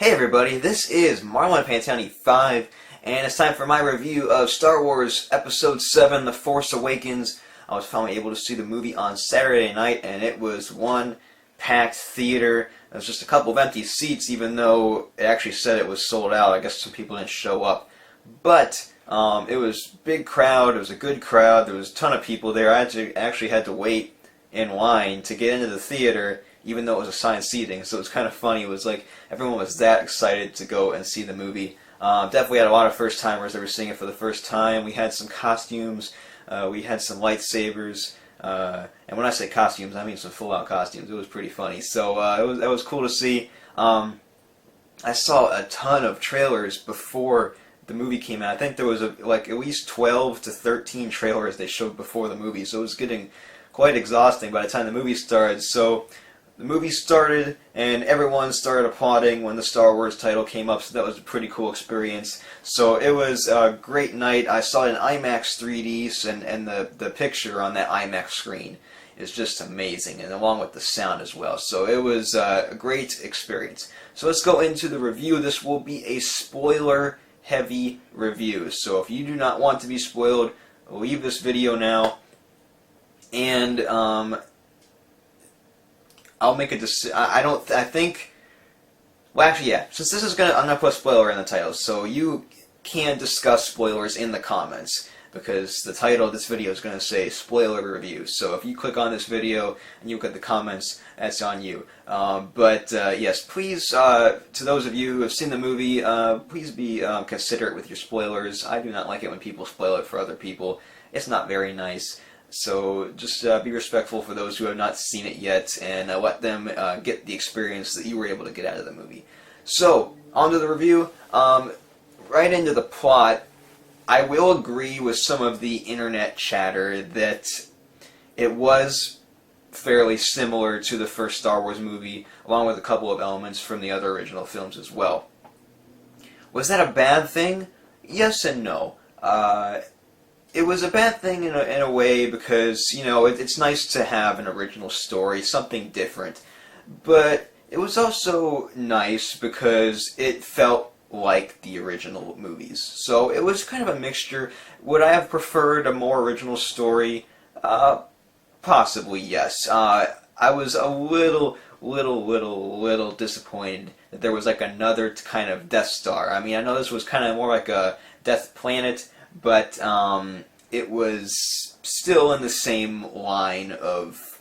Hey everybody, this is Marlon Pantani 5, and it's time for my review of Star Wars Episode 7, The Force Awakens. I was finally able to see the movie on Saturday night, and it was one packed theater. There was just a couple of empty seats, even though it actually said it was sold out. I guess some people didn't show up. But it was a big crowd, it was a good crowd, there was a ton of people there. I actually had to wait in line to get into the theater, even though it was assigned seating, so it was kind of funny. It was like everyone was that excited to go and see the movie. Definitely had a lot of first-timers that were seeing it for the first time. We had some costumes, we had some lightsabers, and when I say costumes, I mean some full-out costumes. It was pretty funny, so that was cool to see. I saw a ton of trailers before the movie came out. I think there was like at least 12 to 13 trailers they showed before the movie, so it was getting quite exhausting by the time the movie started. So the movie started, and everyone started applauding when the Star Wars title came up, so that was a pretty cool experience. So it was a great night. I saw it in IMAX 3D, and the picture on that IMAX screen is just amazing, and along with the sound as well. So it was a great experience. So let's go into the review. This will be a spoiler-heavy review, so if you do not want to be spoiled, leave this video now, and I'll make a decision. I think. Well, actually, yeah. Since this is I'm gonna put spoiler in the title, so you can discuss spoilers in the comments, because the title of this video is gonna say spoiler review. So if you click on this video and you look at the comments, that's on you. Yes, please, to those of you who have seen the movie, please be considerate with your spoilers. I do not like it when people spoil it for other people. It's not very nice. So just be respectful for those who have not seen it yet, and let them get the experience that you were able to get out of the movie. So, on to the review. Right into the plot, I will agree with some of the internet chatter that it was fairly similar to the first Star Wars movie, along with a couple of elements from the other original films as well. Was that a bad thing? Yes and no. It was a bad thing in a way because, you know, it's nice to have an original story, something different. But it was also nice because it felt like the original movies. So it was kind of a mixture. Would I have preferred a more original story? Possibly, yes. I was a little disappointed that there was like another kind of Death Star. I mean, I know this was kind of more like a Death Planet, but it was still in the same line of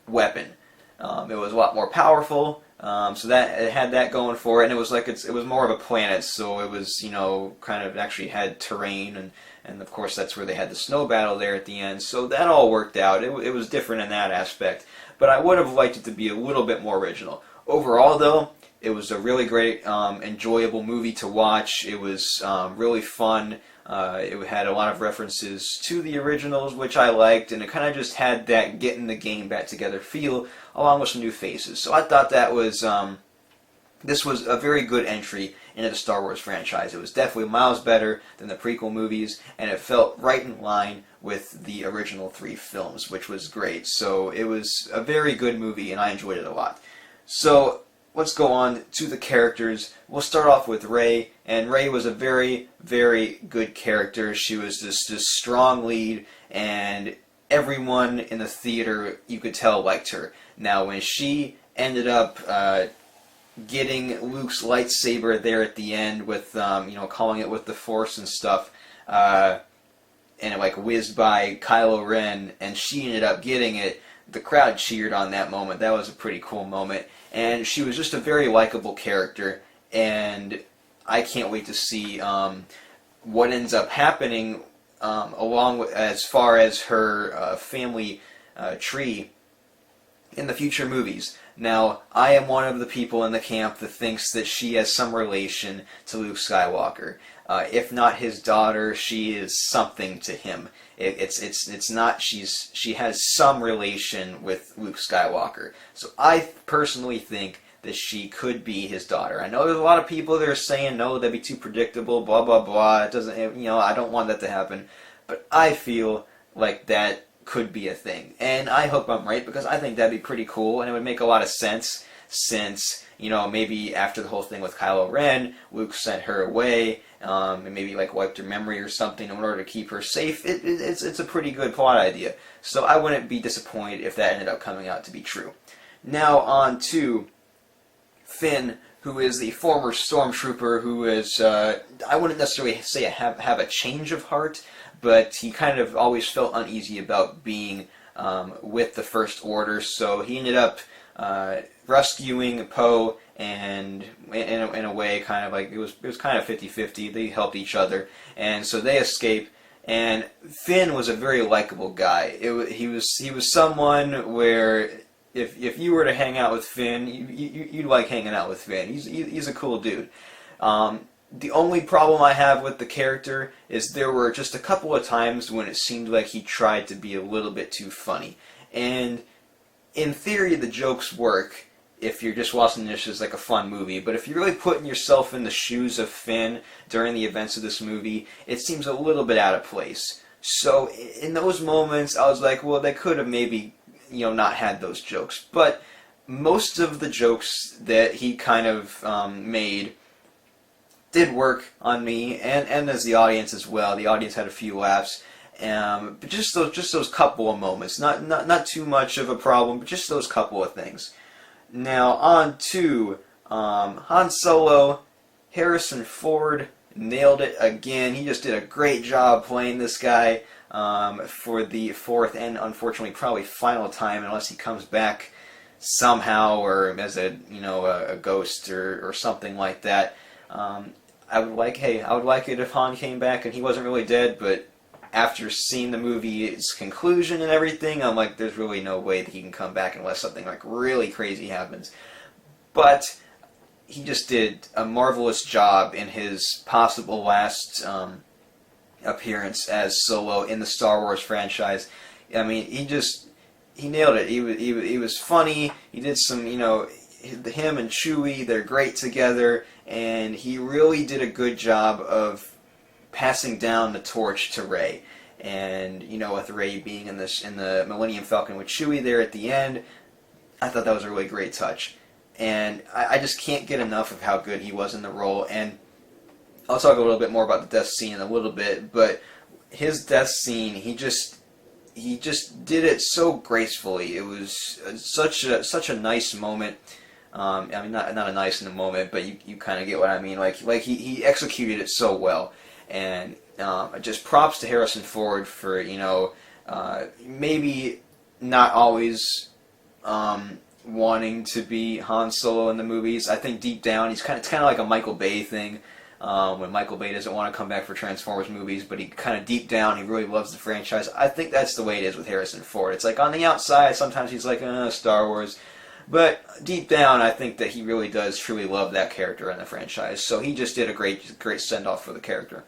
weapon. It was a lot more powerful, so that it had that going for it, and it was like it was more of a planet, so it was, you know, kind of actually had terrain, and of course that's where they had the snow battle there at the end, so that all worked out. It was different in that aspect, but I would have liked it to be a little bit more original. Overall, though, it was a really great, enjoyable movie to watch. It was really fun. It had a lot of references to the originals, which I liked, and it kind of just had that getting the game back together feel, along with some new faces. So I thought that was, this was a very good entry into the Star Wars franchise. It was definitely miles better than the prequel movies, and it felt right in line with the original 3 films, which was great. So it was a very good movie, and I enjoyed it a lot. So let's go on to the characters. We'll start off with Rey, and Rey was a very, very good character. She was this strong lead, and everyone in the theater, you could tell, liked her. Now, when she ended up getting Luke's lightsaber there at the end with, you know, calling it with the Force and stuff, and it like whizzed by Kylo Ren, and she ended up getting it, the crowd cheered on that moment. That was a pretty cool moment. And she was just a very likable character, and I can't wait to see what ends up happening along with, as far as her family tree in the future movies. Now, I am one of the people in the camp that thinks that she has some relation to Luke Skywalker. If not his daughter, she is something to him. It's not, she has some relation with Luke Skywalker. So I personally think that she could be his daughter. I know there's a lot of people that are saying, no, that'd be too predictable, blah, blah, blah. It doesn't, you know, I don't want that to happen. But I feel like that could be a thing. And I hope I'm right, because I think that'd be pretty cool, and it would make a lot of sense since, you know, maybe after the whole thing with Kylo Ren, Luke sent her away, and maybe like wiped her memory or something in order to keep her safe. It's a pretty good plot idea. So I wouldn't be disappointed if that ended up coming out to be true. Now on to Finn, who is the former stormtrooper who is, I wouldn't necessarily say have a change of heart, but he kind of always felt uneasy about being with the First Order, so he ended up rescuing Poe, and in a way, kind of like it was kind of 50-50. They helped each other, and so they escape. And Finn was a very likable guy. He was someone where if you were to hang out with Finn, you'd like hanging out with Finn. He's a cool dude. The only problem I have with the character is there were just a couple of times when it seemed like he tried to be a little bit too funny. And in theory, the jokes work if you're just watching this as like a fun movie. But if you're really putting yourself in the shoes of Finn during the events of this movie, it seems a little bit out of place. So in those moments, I was like, well, they could have maybe, you know, not had those jokes. But most of the jokes that he kind of made did work on me and as the audience as well. The audience had a few laughs, but just those couple of moments, not too much of a problem, but just those couple of things. Now on to Han Solo. Harrison Ford nailed it again. He just did a great job playing this guy for the fourth and unfortunately probably final time, unless he comes back somehow or as a ghost or something like that. I would like it if Han came back and he wasn't really dead, but after seeing the movie's conclusion and everything, I'm like, there's really no way that he can come back unless something like really crazy happens. But he just did a marvelous job in his possible last appearance as Solo in the Star Wars franchise. I mean, he nailed it. He was funny. He did some, him and Chewie, they're great together, and he really did a good job of passing down the torch to Rey. And with Rey being in the Millennium Falcon with Chewie there at the end, I thought that was a really great touch. And I just can't get enough of how good he was in the role. And I'll talk a little bit more about the death scene in a little bit, but his death scene, he just did it so gracefully. It was such a nice moment. I mean, not a nice in the moment, but you kind of get what I mean. Like he executed it so well, and just props to Harrison Ford for maybe not always wanting to be Han Solo in the movies. I think deep down it's kind of like a Michael Bay thing. When Michael Bay doesn't want to come back for Transformers movies, but he kind of deep down he really loves the franchise. I think that's the way it is with Harrison Ford. It's like on the outside sometimes he's like Star Wars, but deep down I think that he really does truly love that character in the franchise. So he just did a great send off for the character.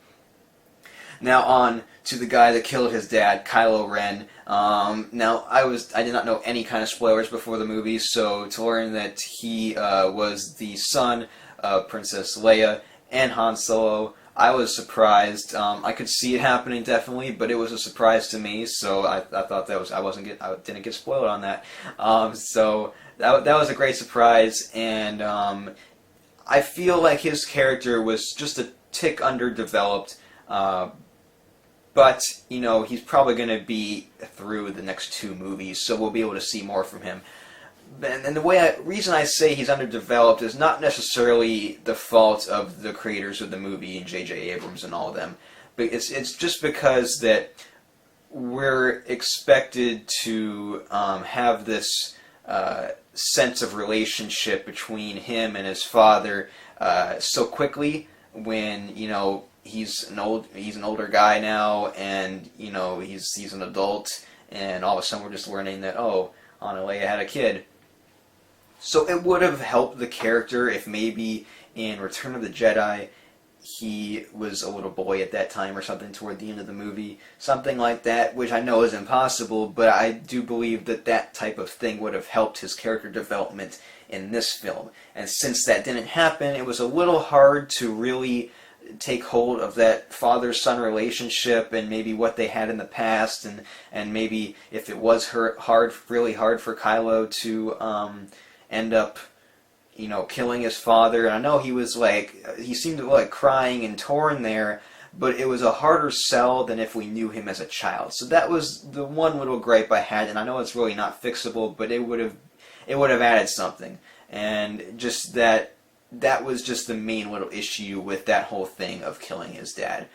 Now on to the guy that killed his dad, Kylo Ren. Now I did not know any kind of spoilers before the movie, so to learn that he was the son of Princess Leia and Han Solo, I was surprised. I could see it happening definitely, but it was a surprise to me. So I thought that was I didn't get spoiled on that. So that was a great surprise, and I feel like his character was just a tick underdeveloped. But he's probably going to be through the next 2 movies, so we'll be able to see more from him. And the reason I say he's underdeveloped is not necessarily the fault of the creators of the movie and J.J. Abrams and all of them, but it's just because that we're expected to have this sense of relationship between him and his father so quickly when he's an older guy now, and he's an adult, and all of a sudden we're just learning that Han and Leia had a kid. So it would have helped the character if maybe in Return of the Jedi he was a little boy at that time or something toward the end of the movie. Something like that, which I know is impossible, but I do believe that type of thing would have helped his character development in this film. And since that didn't happen, it was a little hard to really take hold of that father-son relationship and maybe what they had in the past, and maybe if it was really hard for Kylo to end up killing his father. And I know he seemed to like crying and torn there, but it was a harder sell than if we knew him as a child. So that was the one little gripe I had, and I know it's really not fixable, but it would have added something. And just that was just the main little issue with that whole thing of killing his dad.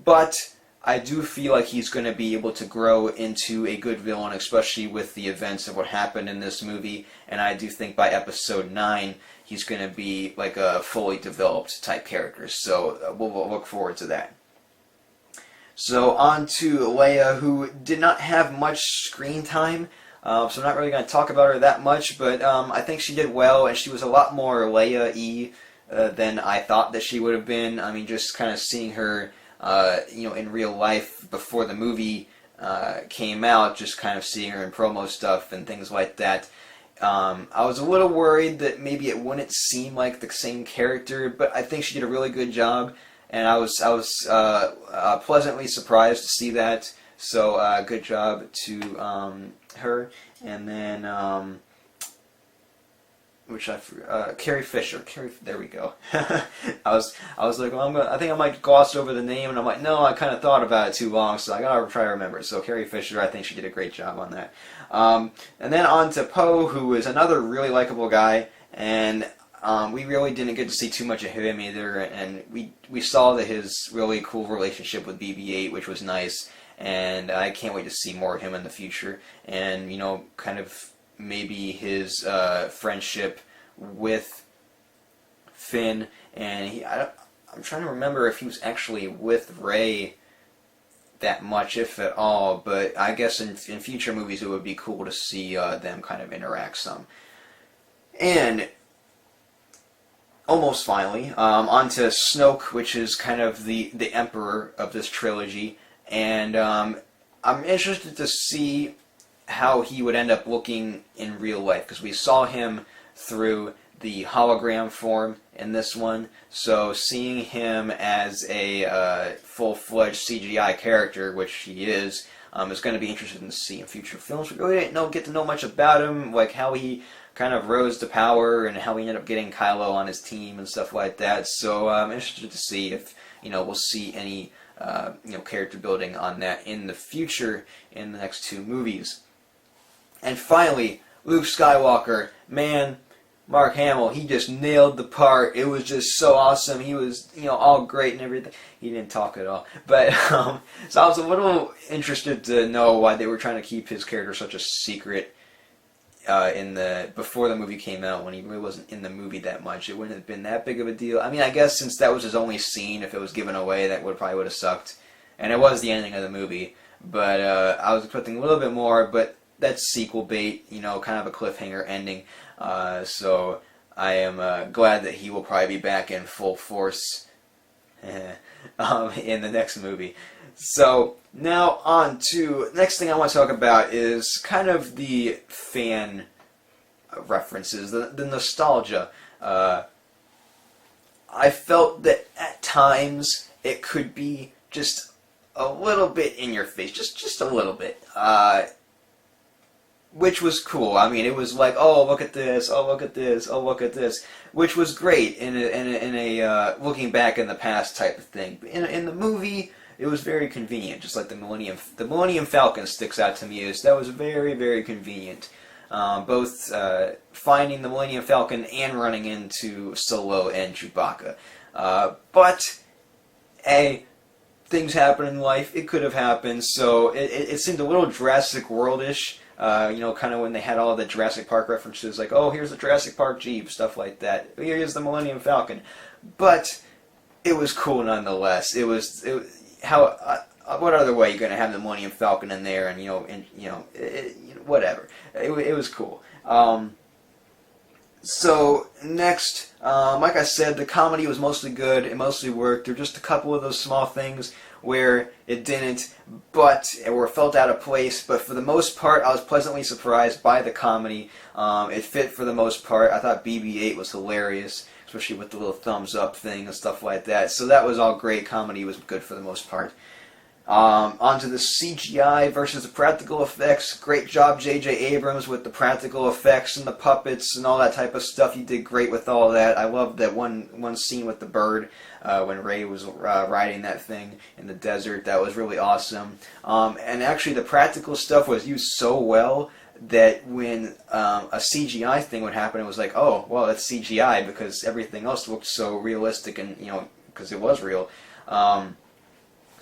But I do feel like he's going to be able to grow into a good villain, especially with the events of what happened in this movie. And I do think by episode 9, he's going to be like a fully developed type character. So we'll look forward to that. So on to Leia, who did not have much screen time. So I'm not really going to talk about her that much, but I think she did well, and she was a lot more Leia-y than I thought that she would have been. I mean, just kind of seeing her in real life before the movie came out, just kind of seeing her in promo stuff and things like that. I was a little worried that maybe it wouldn't seem like the same character, but I think she did a really good job, and I was pleasantly surprised to see that. So good job to her, and then Carrie Fisher. There we go. I was like, well, I think I might gloss over the name, and I'm like, no, I kind of thought about it too long, so I gotta try to remember it. So Carrie Fisher, I think she did a great job on that. And then on to Poe, who is another really likable guy, and we really didn't get to see too much of him either, and we saw his really cool relationship with BB-8, which was nice, and I can't wait to see more of him in the future, and kind of maybe his friendship with Finn, and I'm trying to remember if he was actually with Rey that much, if at all, but I guess in future movies it would be cool to see them kind of interact some. And almost finally, onto Snoke, which is kind of the emperor of this trilogy, and I'm interested to see how he would end up looking in real life, because we saw him through the hologram form in this one, so seeing him as a full-fledged CGI character, which he is going to be interesting to see in future films. We really didn't get to know much about him, like how he kind of rose to power and how he ended up getting Kylo on his team and stuff like that, so I'm interested to see if we'll see any character building on that in the future in the next 2 movies. And finally, Luke Skywalker. Man, Mark Hamill, he just nailed the part. It was just so awesome. He was, all great and everything. He didn't talk at all. But, so I was a little interested to know why they were trying to keep his character such a secret before the movie came out, when he really wasn't in the movie that much. It wouldn't have been that big of a deal. I mean, I guess since that was his only scene, if it was given away, that probably would have sucked. And it was the ending of the movie. But I was expecting a little bit more, but that's sequel bait, kind of a cliffhanger ending. So I am glad that he will probably be back in full force in the next movie. So now on to next thing I want to talk about is kind of the fan references, the nostalgia. I felt that at times it could be just a little bit in your face, just a little bit. Which was cool. I mean, it was like, oh, look at this, oh, look at this, oh, look at this, which was great in a looking back in the past type of thing. In the movie, it was very convenient, just like the Millennium Falcon sticks out to me as that was very, very convenient. Both finding the Millennium Falcon and running into Solo and Chewbacca. But, things happen in life. It could have happened, so it seemed a little Jurassic World-ish. Kind of when they had all the Jurassic Park references, like, oh, here's the Jurassic Park Jeep, stuff like that. Here's the Millennium Falcon. But it was cool nonetheless. It was what other way are you going to have the Millennium Falcon in there, and whatever. It was cool. So next, like I said, the comedy was mostly good. It mostly worked. There were just a couple of those small things where it didn't, or felt out of place. But for the most part, I was pleasantly surprised by the comedy. It fit for the most part. I thought BB-8 was hilarious, especially with the little thumbs up thing and stuff like that. So that was all great. Comedy was good for the most part. Onto the CGI versus the practical effects. Great job, J.J. Abrams, with the practical effects and the puppets and all that type of stuff. You did great with all that. I loved that one scene with the bird when Rey was riding that thing in the desert. That was really awesome. And actually, the practical stuff was used so well that when a CGI thing would happen, it was like, oh, well, that's CGI, because everything else looked so realistic, and because it was real.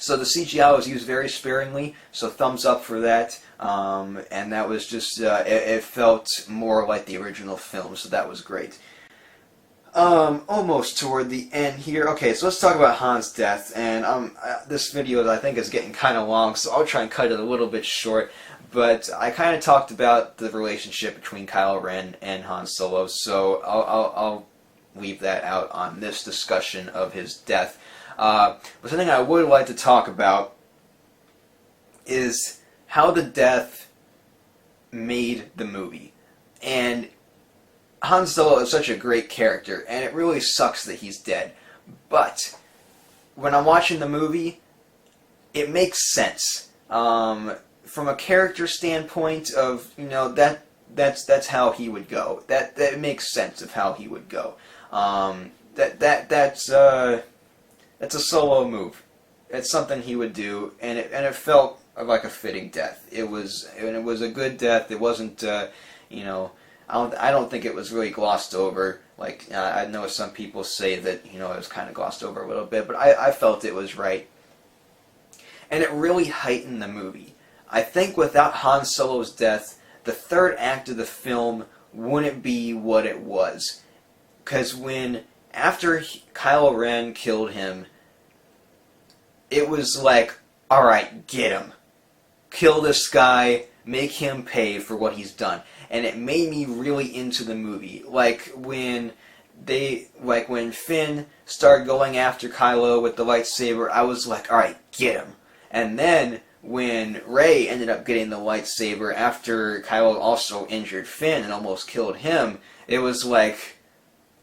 So the CGI was used very sparingly, so thumbs up for that. And that was just, it felt more like the original film, so that was great. Almost toward the end here. Okay, so let's talk about Han's death. And this video, I think, is getting kind of long, so I'll try and cut it a little bit short. But I kind of talked about the relationship between Kylo Ren and Han Solo, so I'll leave that out on this discussion of his death. But something I would like to talk about is how the death made the movie. And Han Solo is such a great character, and it really sucks that he's dead. But when I'm watching the movie, it makes sense. From a character standpoint of, that's how he would go. That makes sense of how he would go. That's a Solo move. It's something he would do, and it felt like a fitting death. It was a good death. It wasn't, I don't think it was really glossed over. Like, I know some people say that, it was kind of glossed over a little bit, but I felt it was right. And it really heightened the movie. I think without Han Solo's death, the third act of the film wouldn't be what it was. Because after Kylo Ren killed him, it was like, alright, get him. Kill this guy, make him pay for what he's done. And it made me really into the movie. Like when Finn started going after Kylo with the lightsaber, I was like, alright, get him. And then when Rey ended up getting the lightsaber after Kylo also injured Finn and almost killed him, it was like,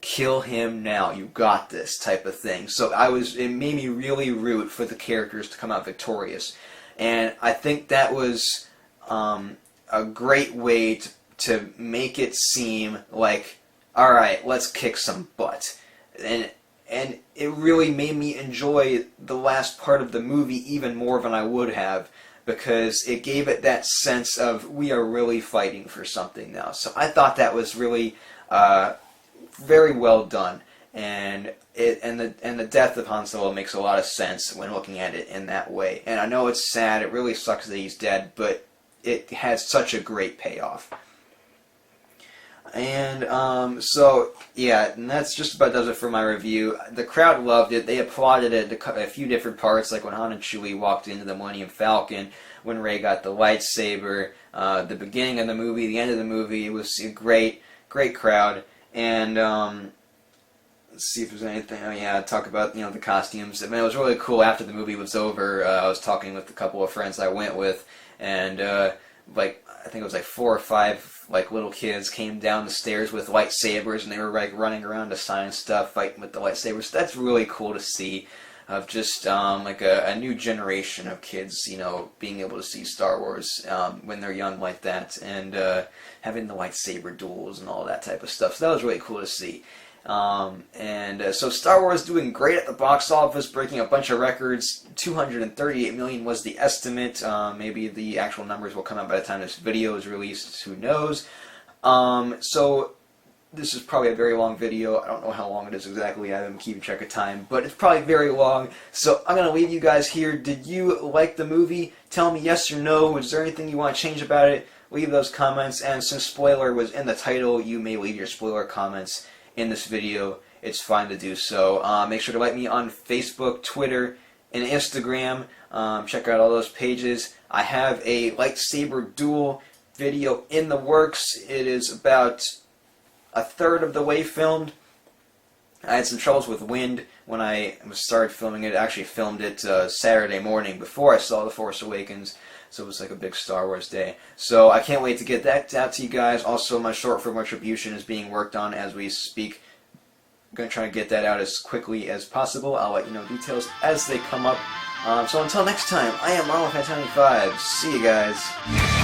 kill him now, you got this type of thing. So it made me really root for the characters to come out victorious. And I think that was a great way to make it seem like, alright, let's kick some butt. And it really made me enjoy the last part of the movie even more than I would have, because it gave it that sense of, we are really fighting for something now. So I thought that was really very well done, and the death of Han Solo makes a lot of sense when looking at it in that way. And I know it's sad, it really sucks that he's dead, but it has such a great payoff. And so yeah, and that's just about does it for my review. The crowd loved it. They applauded it a few different parts, like when Han and Chewie walked into the Millennium Falcon, when Rey got the lightsaber, the beginning of the movie, the end of the movie. It was a great crowd. And let's see if there's anything. Oh yeah, talk about the costumes. I mean, it was really cool. After the movie was over, I was talking with a couple of friends I went with, and I think it was like 4 or 5 little kids came down the stairs with lightsabers, and they were running around to sign stuff, fighting with the lightsabers. So that's really cool to see, of just a new generation of kids, being able to see Star Wars when they're young like that, and having the lightsaber duels and all that type of stuff. So that was really cool to see. So Star Wars doing great at the box office, breaking a bunch of records. 238 million was the estimate. Maybe the actual numbers will come out by the time this video is released. Who knows? So this is probably a very long video. I don't know how long it is exactly. I haven't keeping track of time, but it's probably very long. So I'm going to leave you guys here. Did you like the movie? Tell me yes or no. Is there anything you want to change about it? Leave those comments. And since spoiler was in the title, you may leave your spoiler comments in this video. It's fine to do so. Make sure to like me on Facebook, Twitter, and Instagram. Check out all those pages. I have a lightsaber duel video in the works. It is about a third of the way filmed. I had some troubles with wind when I started filming it. I actually filmed it Saturday morning before I saw The Force Awakens, so it was like a big Star Wars day. So I can't wait to get that out to you guys. Also, my short film Retribution is being worked on as we speak. I'm going to try to get that out as quickly as possible. I'll let you know details as they come up. So until next time, I am Marvel Fan 75. See you guys.